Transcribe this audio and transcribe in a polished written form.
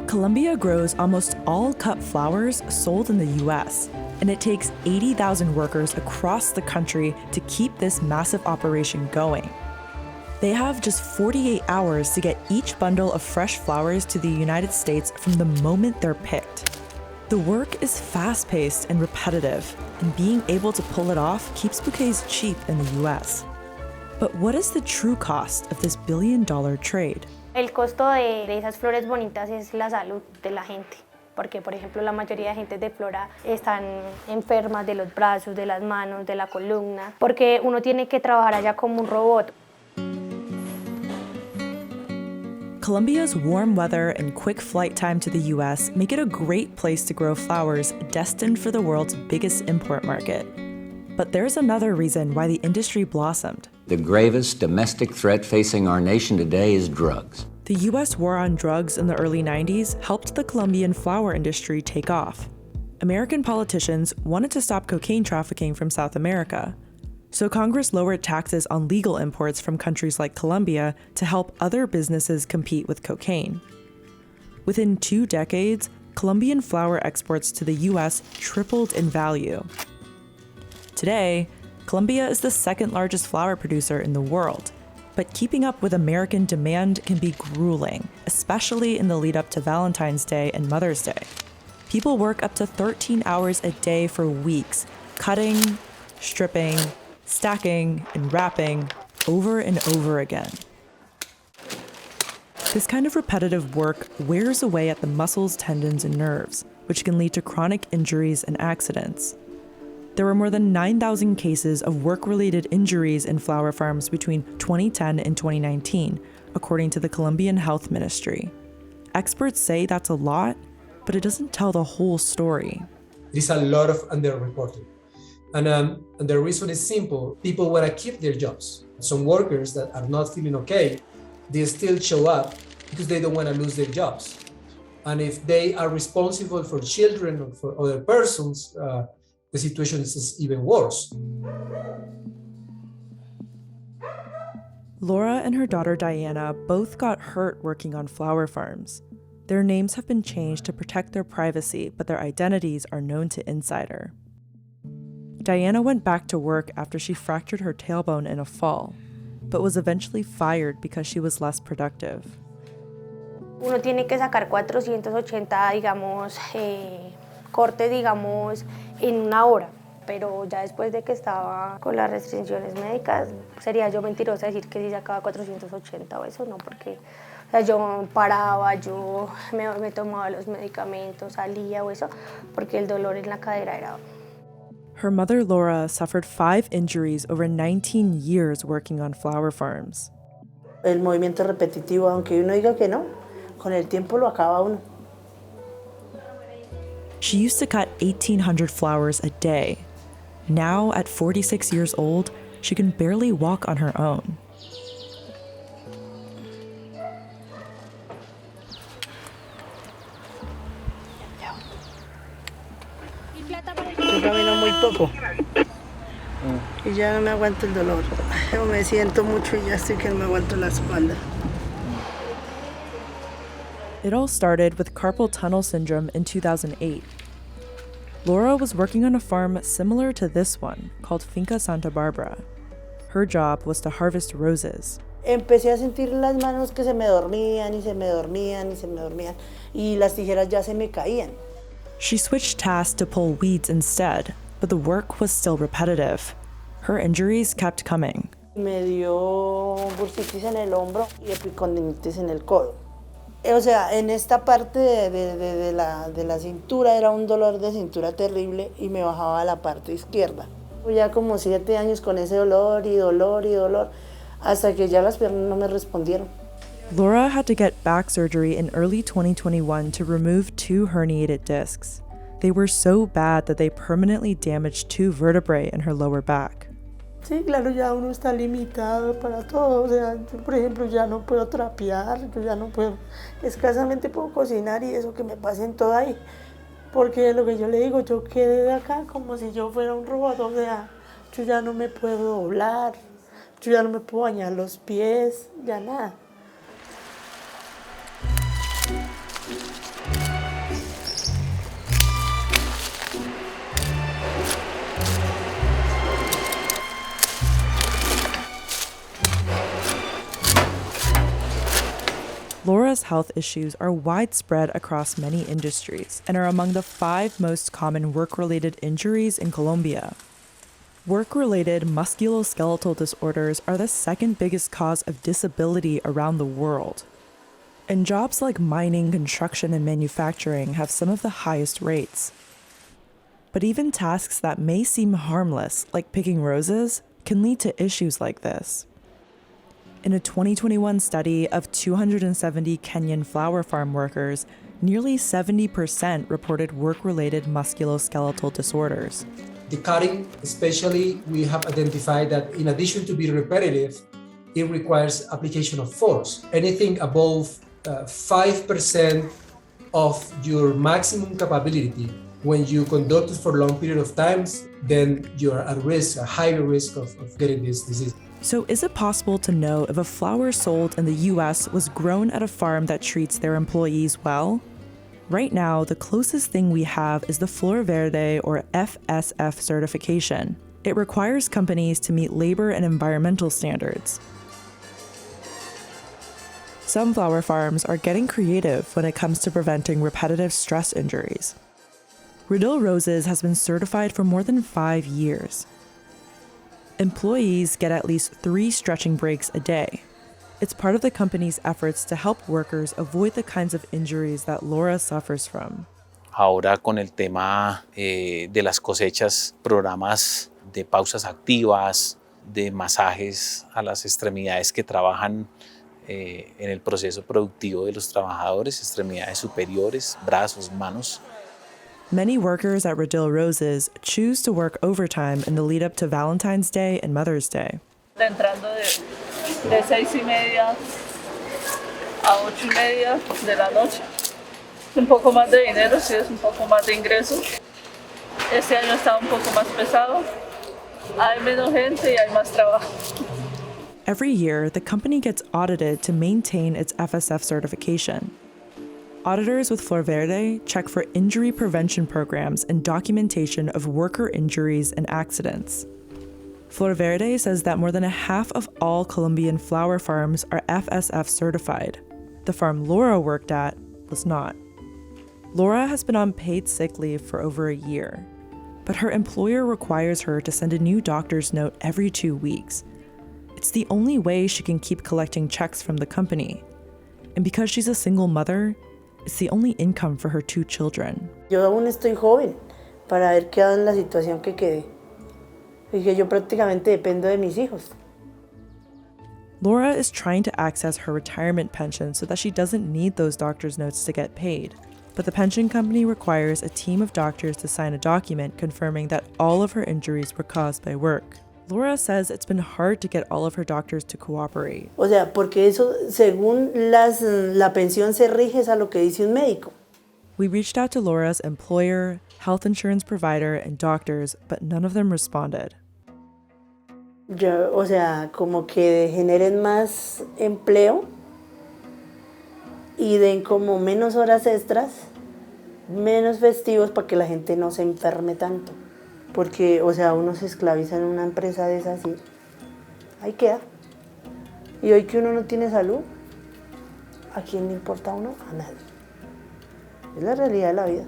Colombia grows almost all cut flowers sold in the US, and it takes 80,000 workers across the country to keep this massive operation going. They have just 48 hours to get each bundle of fresh flowers to the United States from the moment they're picked. The work is fast-paced and repetitive, and being able to pull it off keeps bouquets cheap in the US. But what is the true cost of this billion-dollar trade? El costo de esas flores bonitas es la salud de la gente, porque por ejemplo la mayoría de gente de Flora están enfermas de los brazos, de las manos, de la columna, porque uno tiene que trabajar allá como un robot. Colombia's warm weather and quick flight time to the US make it a great place to grow flowers destined for the world's biggest import market. But there's another reason why the industry blossomed. The gravest domestic threat facing our nation today is drugs. The US war on drugs in the early 90s helped the Colombian flower industry take off. American politicians wanted to stop cocaine trafficking from South America, so Congress lowered taxes on legal imports from countries like Colombia to help other businesses compete with cocaine. Within 2 decades, Colombian flower exports to the US tripled in value. Today, Colombia is the second largest flower producer in the world, but keeping up with American demand can be grueling, especially in the lead up to Valentine's Day and Mother's Day. People work up to 13 hours a day for weeks, cutting, stripping, stacking, and wrapping over and over again. This kind of repetitive work wears away at the muscles, tendons, and nerves, which can lead to chronic injuries and accidents. There were more than 9,000 cases of work-related injuries in flower farms between 2010 and 2019, according to the Colombian Health Ministry. Experts say that's a lot, but it doesn't tell the whole story. There's a lot of underreporting. And the reason is simple. People want to keep their jobs. Some workers that are not feeling okay, they still show up because they don't want to lose their jobs. And if they are responsible for children or for other persons, the situation is even worse. Laura and her daughter Diana both got hurt working on flower farms. Their names have been changed to protect their privacy, but their identities are known to Insider. Diana went back to work after she fractured her tailbone in a fall, but was eventually fired because she was less productive. Uno tiene que sacar 480, digamos, cortes, digamos, en una hora. Pero ya después de que estaba con las restricciones médicas, sería yo mentirosa decir que sí sacaba 480 o eso, no, porque o sea, yo paraba, yo me tomaba los medicamentos, salía o eso, porque el dolor en la cadera era... Her mother, Laura, suffered 5 injuries over 19 years working on flower farms. El movimiento repetitivo, aunque uno diga que no, con el tiempo lo acaba uno. She used to cut 1,800 flowers a day. Now, at 46 years old, she can barely walk on her own. Yo camino muy poco y ya no me aguanto el dolor. Yo me siento mucho y ya estoy que no me aguanto la espalda. It all started with carpal tunnel syndrome in 2008. Laura was working on a farm similar to this one, called Finca Santa Barbara. Her job was to harvest roses. Empecé a sentir las manos que se me dormían y se me dormían y se me dormían y las tijeras ya se me caían. She switched tasks to pull weeds instead, but the work was still repetitive. Her injuries kept coming. Me dio bursitis en el hombro y epicondilitis en el codo. O sea, en esta parte de la cintura era un dolor de cintura terrible y me bajaba a la parte izquierda. Ya como 7 años con ese dolor y dolor y dolor, hasta que ya las piernas no me respondieron. Laura had to get back surgery in early 2021 to remove 2 herniated discs. They were so bad that they permanently damaged 2 vertebrae in her lower back. Sí, claro, ya uno está limitado para todo. O sea, yo, por ejemplo, ya no puedo trapear, yo ya no puedo, escasamente puedo cocinar y eso que me pasen todo ahí. Porque lo que yo le digo, yo quedé de acá como si yo fuera un robot. O sea, yo ya no me puedo doblar, yo ya no me puedo bañar los pies, ya nada. serious health issues are widespread across many industries and are among the 5 most common work-related injuries in Colombia. Work-related musculoskeletal disorders are the second biggest cause of disability around the world. And jobs like mining, construction, and manufacturing have some of the highest rates. But even tasks that may seem harmless, like picking roses, can lead to issues like this. In a 2021 study of 270 Kenyan flower farm workers, nearly 70% reported work-related musculoskeletal disorders. The cutting, especially, we have identified that in addition to being repetitive, it requires application of force. Anything above 5% of your maximum capability when you conduct it for a long period of times, then you're at risk, a higher risk of getting this disease. So is it possible to know if a flower sold in the US was grown at a farm that treats their employees well? Right now, the closest thing we have is the Flor Verde or FSF certification. It requires companies to meet labor and environmental standards. Some flower farms are getting creative when it comes to preventing repetitive stress injuries. Radill Roses has been certified for more than 5 years. Employees get at least 3 stretching breaks a day. It's part of the company's efforts to help workers avoid the kinds of injuries that Laura suffers from. Ahora con el tema de las cosechas, programas de pausas activas, de masajes a las extremidades que trabajan en el proceso productivo de los trabajadores, extremidades superiores, brazos, manos. Many workers at Radill Roses choose to work overtime in the lead up to Valentine's Day and Mother's Day. Entrando de 6:30 a 8:30 de la noche. Un poco más de dinero, sí, es un poco más de ingresos. Este año está un poco más pesado. Hay menos gente y hay más trabajo. Every year, the company gets audited to maintain its FSF certification. Auditors with Flor Verde check for injury prevention programs and documentation of worker injuries and accidents. Flor Verde says that more than a half of all Colombian flower farms are FSF certified. The farm Laura worked at was not. Laura has been on paid sick leave for over a year, but her employer requires her to send a new doctor's note every 2 weeks. It's the only way she can keep collecting checks from the company. And because she's a single mother, it's the only income for her 2 children. Yo aún estoy joven para haber quedado en la situación que quedé. Y que yo prácticamente dependo de mis hijos. Laura is trying to access her retirement pension so that she doesn't need those doctor's notes to get paid. But the pension company requires a team of doctors to sign a document confirming that all of her injuries were caused by work. Laura says it's been hard to get all of her doctors to cooperate. O sea, porque eso, según la pensión se rige es a lo que dice un médico. We reached out to Laura's employer, health insurance provider, and doctors, but none of them responded. O sea, como que generen más empleo y den como menos horas extras, menos festivos para que la gente no se enferme tanto. Porque, o sea, uno se esclaviza en una empresa de esas y ahí queda. Y hoy que uno no tiene salud, ¿a quién le importa a uno? A nadie. Es la realidad de la vida.